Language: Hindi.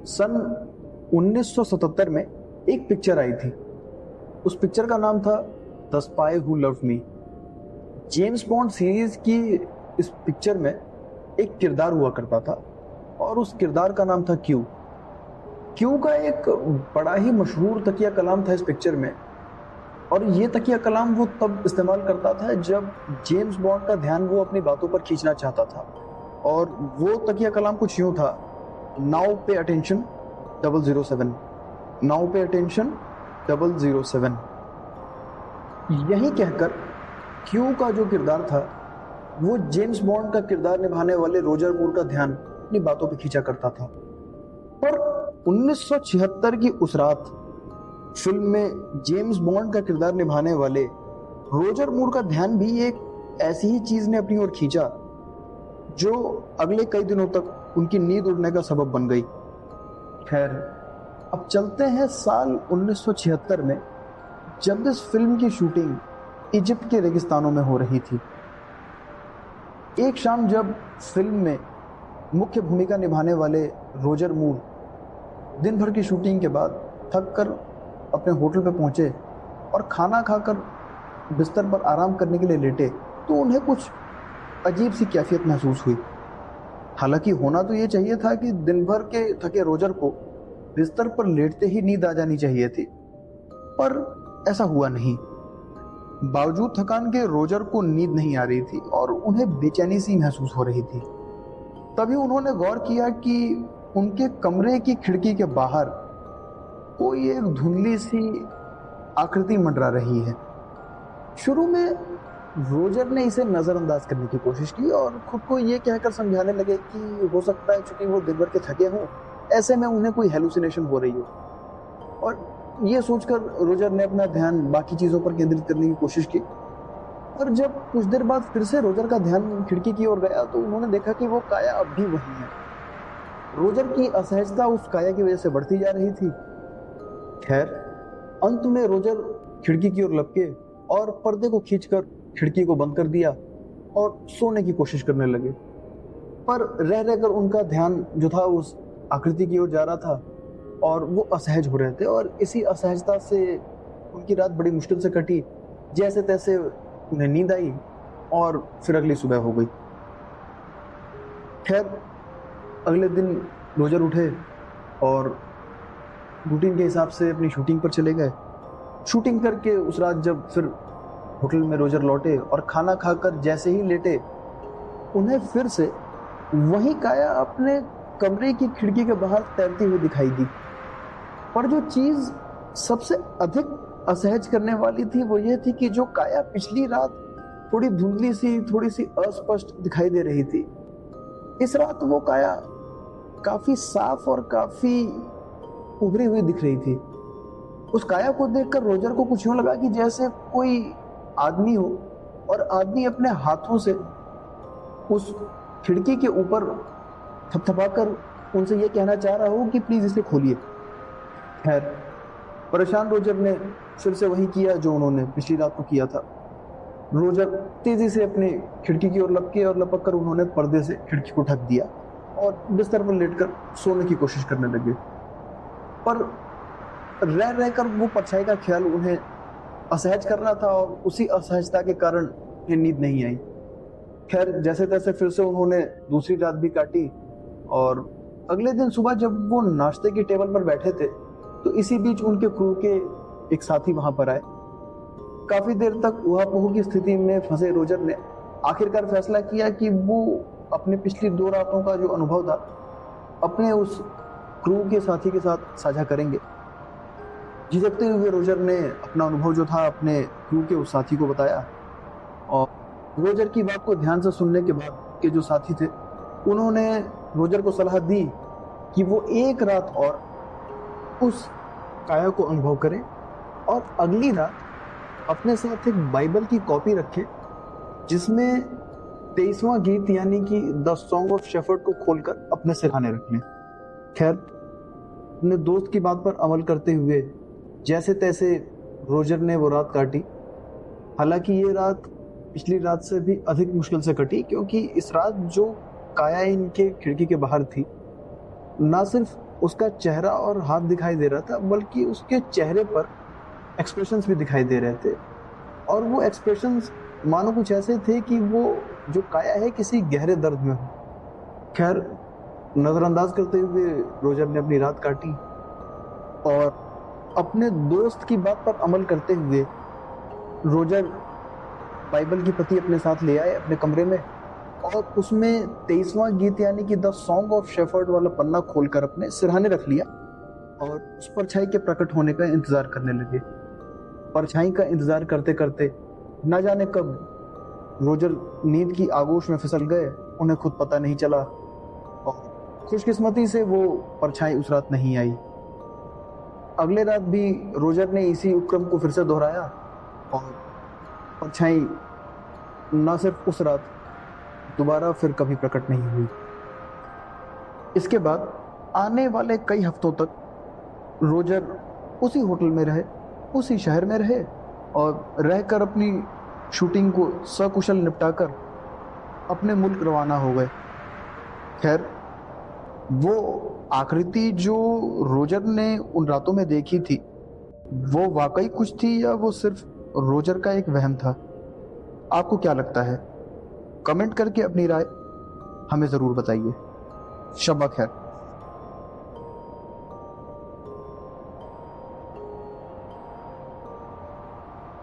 सन 1977 में एक पिक्चर आई थी। उस पिक्चर का नाम था the spy who loved me. James bond series की इस पिक्चर में एक किरदार हुआ करता था और उस किरदार का नाम था क्यू। क्यू का एक बड़ा ही मशहूर तकिया कलाम था इस पिक्चर में, और ये तकिया कलाम वो तब इस्तेमाल करता था जब जेम्स बॉन्ड का ध्यान वो अपनी बातों पर खींचना चाहता था। और वो तकिया कलाम कुछ यूं था, now pay attention 007, now pay attention 007। यही कहकर क्यू का जो किरदार था वो जेम्स बॉन्ड का किरदार निभाने वाले रोजर मूर का ध्यान अपनी बातों पर खींचा करता था। पर 1976 की उस रात फिल्म में जेम्स बॉन्ड का किरदार निभाने वाले रोजर मूर का ध्यान भी एक ऐसी ही चीज ने अपनी ओर खींचा जो अगले कई दिनों तक उनकी नींद उड़ने का सबब बन गई। खैर, अब चलते हैं साल 1976 में, जब इस फिल्म की शूटिंग इजिप्ट के रेगिस्तानों में हो रही थी। एक शाम जब फिल्म में मुख्य भूमिका निभाने वाले रोजर मूर दिन भर की शूटिंग के बाद थक कर अपने होटल पे पहुंचे और खाना खाकर बिस्तर पर आराम करने के लिए लेटे, तो उन्हें कुछ अजीब सी कैफियत महसूस हुई। हालांकि होना तो ये चाहिए था कि दिन भर के थके रोजर को बिस्तर पर लेटते ही नींद आ जानी चाहिए थी, पर ऐसा हुआ नहीं। बावजूद थकान के रोजर को नींद नहीं आ रही थी और उन्हें बेचैनी सी महसूस हो रही थी। तभी उन्होंने गौर किया कि उनके कमरे की खिड़की के बाहर कोई एक धुंधली सी आकृति मंडरा रही है। शुरू में रोजर ने इसे नजरअंदाज करने की कोशिश की और खुद को ये कहकर समझाने लगे कि हो सकता है चूंकि वो दिन भर के थके हों, ऐसे में उन्हें कोई हेलुसिनेशन हो रही हो। और ये सोचकर रोजर ने अपना ध्यान बाकी चीजों पर केंद्रित करने की कोशिश की। और जब कुछ देर बाद फिर से रोजर का ध्यान खिड़की की ओर गया तो उन्होंने देखा कि वो काया अब भी वही है। रोजर की असहजता उस काया की वजह से बढ़ती जा रही थी। खैर, अंत में रोजर खिड़की की ओर लपके और पर्दे को खींचकर खिड़की को बंद कर दिया और सोने की कोशिश करने लगे। पर रह रहकर उनका ध्यान जो था उस आकृति की ओर जा रहा था और वो असहज हो रहे थे, और इसी असहजता से उनकी रात बड़ी मुश्किल से कटी। जैसे तैसे उन्हें नींद आई और फिर अगली सुबह हो गई। खैर, अगले दिन रोजर उठे और रूटीन के हिसाब से अपनी शूटिंग पर चले गए। शूटिंग करके उस रात जब फिर होटल में रोजर लौटे और खाना खाकर जैसे ही लेटे, उन्हें फिर से वही काया अपने कमरे की खिड़की के बाहर तैरती हुई दिखाई दी। पर जो चीज सबसे अधिक असहज करने वाली थी वो ये थी कि जो काया पिछली रात थोड़ी धुंधली सी, थोड़ी सी अस्पष्ट दिखाई दे रही थी, इस रात वो काया काफी साफ और काफी उभरी हुई दिख रही थी। उस काया को देखकर रोजर को कुछ यूं लगा कि जैसे कोई आदमी हो और आदमी अपने हाथों से उस खिड़की के ऊपर थपथपाकर उनसे ये कहना चाह रहा हो कि प्लीज इसे खोलिए। खैर, परेशान रोजर ने फिर से वही किया जो उन्होंने पिछली रात को किया था। रोजर तेजी से अपनी खिड़की की ओर लपके और लपक कर उन्होंने पर्दे से खिड़की को ढक दिया और बिस्तर पर लेटकर सोने की कोशिश करने लगे। पर रह रहकर वो परछाई का ख्याल उन्हें असहज कर रहा था और उसी असहजता के कारण उन्हें नींद नहीं आई। खैर, जैसे तैसे फिर से उन्होंने दूसरी रात भी काटी और अगले दिन सुबह जब वो नाश्ते की टेबल पर बैठे थे तो इसी बीच उनके क्रू के एक साथी वहां पर आए। काफी देर तक उहापोह की स्थिति में फंसे रोजर ने आखिरकार फैसला किया कि वो अपने पिछली 2 रातों का जो अनुभव था अपने उस क्रू के साथी के साथ साझा करेंगे। झिझकते हुए रोजर ने अपना अनुभव जो था अपने क्रू के उस साथी को बताया, और रोजर की बात को ध्यान से सुनने के बाद के जो साथी थे उन्होंने रोजर को सलाह दी कि वो एक रात और उस काया को अनुभव करें और अगली रात अपने साथ एक बाइबल की कॉपी रखें जिसमें 23वां गीत यानी कि द सॉन्ग ऑफ शेफर्ड को खोलकर अपने सिरहाने रख लें। खैर, अपने दोस्त की बात पर अमल करते हुए जैसे तैसे रोजर ने वो रात काटी। हालांकि ये रात पिछली रात से भी अधिक मुश्किल से कटी, क्योंकि इस रात जो काया इनके खिड़की के बाहर थी, ना सिर्फ उसका चेहरा और हाथ दिखाई दे रहा था, बल्कि उसके चेहरे पर एक्सप्रेशंस भी दिखाई दे रहे थे। और वो एक्सप्रेशंस मानो कुछ ऐसे थे कि वो जो काया है किसी गहरे दर्द में हो। खैर, नजरअंदाज करते हुए रोजर ने अपनी रात काटी और अपने दोस्त की बात पर अमल करते हुए रोजर बाइबल की प्रति अपने साथ ले आए अपने कमरे में, और उसमें 23वां गीत यानी कि द सॉन्ग ऑफ शेफर्ड वाला पन्ना खोलकर अपने सिरहाने रख लिया और उस परछाई के प्रकट होने का इंतजार करने लगे। परछाई का इंतजार करते करते न जाने कब रोजर नींद की आगोश में फिसल गए, उन्हें खुद पता नहीं चला। और खुशकिस्मती से वो परछाई उस रात नहीं आई। अगले रात भी रोजर ने इसी उपक्रम को फिर से दोहराया और परछाई न सिर्फ उस रात दोबारा फिर कभी प्रकट नहीं हुई। इसके बाद आने वाले कई हफ्तों तक रोजर उसी होटल में रहे, उसी शहर में रहे और रहकर अपनी शूटिंग को सकुशल निपटाकर अपने मुल्क रवाना हो गए। खैर, वो आकृति जो रोजर ने उन रातों में देखी थी वो वाकई कुछ थी या वो सिर्फ रोजर का एक वहम था? आपको क्या लगता है? कमेंट करके अपनी राय हमें जरूर बताइए। शब्बा खैर।